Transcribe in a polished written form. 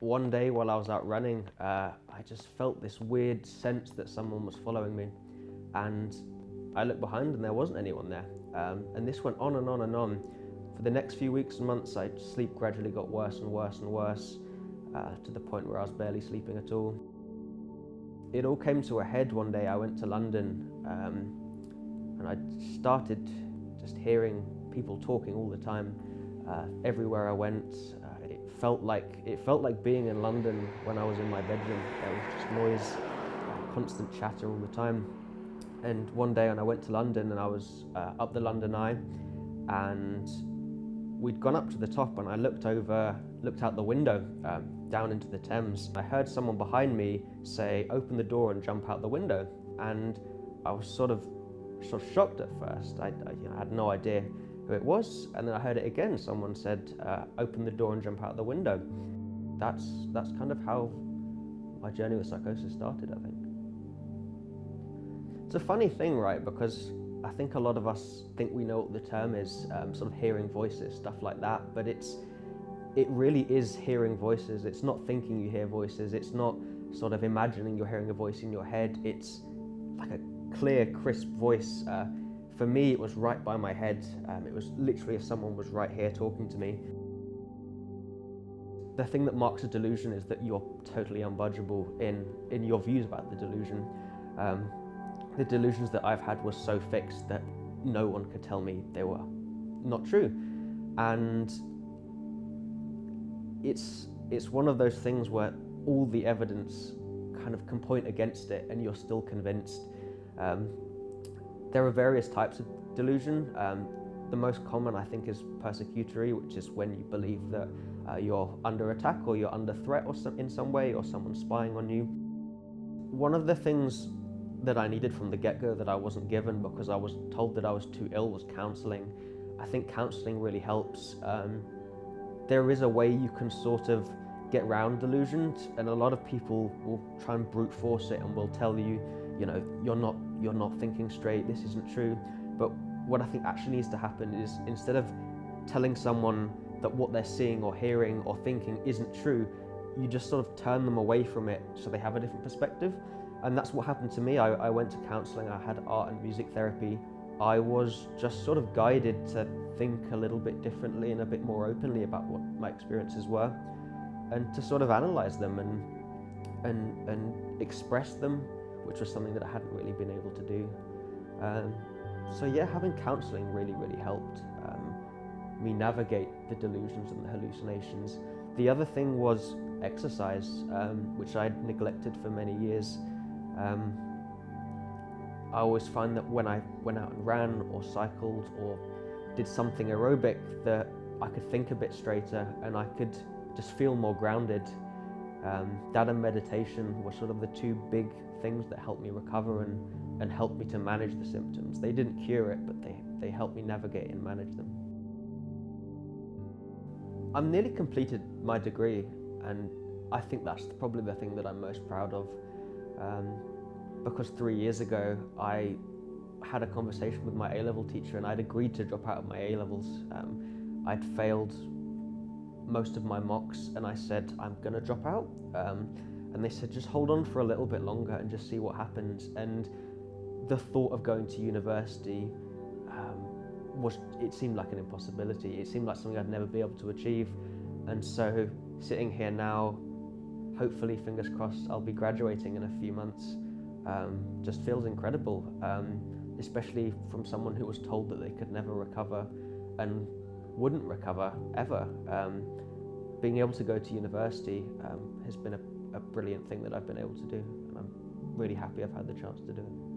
One day while I was out running, I just felt this weird sense that someone was following me, and I looked behind and there wasn't anyone there. And this went on and on and on. For the next few weeks and months, sleep gradually got worse and worse and worse, to the point where I was barely sleeping at all. It all came to a head one day. I went to London, and I started just hearing people talking all the time. Everywhere I went, it felt like being in London when I was in my bedroom. There was just noise, constant chatter all the time. And one day when I went to London, and I was up the London Eye, and we'd gone up to the top, and I looked out the window down into the Thames. I heard someone behind me say, "Open the door and jump out the window." And I was sort of shocked at first. I had no idea who it was, and then I heard it again. Someone said, "Open the door and jump out the window." That's kind of how my journey with psychosis started, I think. It's a funny thing, right? Because I think a lot of us think we know what the term is, sort of hearing voices, stuff like that, but it really is hearing voices. It's not thinking you hear voices. It's not sort of imagining you're hearing a voice in your head. It's like a clear, crisp voice. For me, it was right by my head. It was literally as someone was right here talking to me. The thing that marks a delusion is that you're totally unbudgeable in your views about the delusion. The delusions that I've had were so fixed that no one could tell me they were not true. And it's one of those things where all the evidence kind of can point against it and you're still convinced. There are various types of delusion. The most common, I think, is persecutory, which is when you believe that you're under attack or you're under threat in some way, or someone's spying on you. One of the things that I needed from the get-go that I wasn't given because I was told that I was too ill was counselling. I think counselling really helps. There is a way you can sort of get around delusions, and a lot of people will try and brute force it and will tell you, you're not thinking straight, this isn't true. But what I think actually needs to happen is, instead of telling someone that what they're seeing or hearing or thinking isn't true, you just sort of turn them away from it so they have a different perspective. And that's what happened to me. I went to counselling, I had art and music therapy. I was just sort of guided to think a little bit differently and a bit more openly about what my experiences were, and to sort of analyse them and express them, which was something that I hadn't really been able to do. So yeah, having counselling really, really helped me navigate the delusions and the hallucinations. The other thing was exercise, which I'd neglected for many years. I always find that when I went out and ran or cycled or did something aerobic, that I could think a bit straighter and I could just feel more grounded. That and meditation were sort of the two big things that helped me recover and helped me to manage the symptoms. They didn't cure it, but they helped me navigate and manage them. I'm nearly completed my degree, and I think that's probably the thing that I'm most proud of. Because 3 years ago, I had a conversation with my A-level teacher, and I'd agreed to drop out of my A-levels. I'd failed most of my mocks, and I said, I'm gonna drop out. And they said, just hold on for a little bit longer and just see what happens. And the thought of going to university it seemed like an impossibility. It seemed like something I'd never be able to achieve. And so sitting here now, hopefully, fingers crossed, I'll be graduating in a few months. Just feels incredible, especially from someone who was told that they could never recover and wouldn't recover ever. Being able to go to university has been a brilliant thing that I've been able to do, and I'm really happy I've had the chance to do it.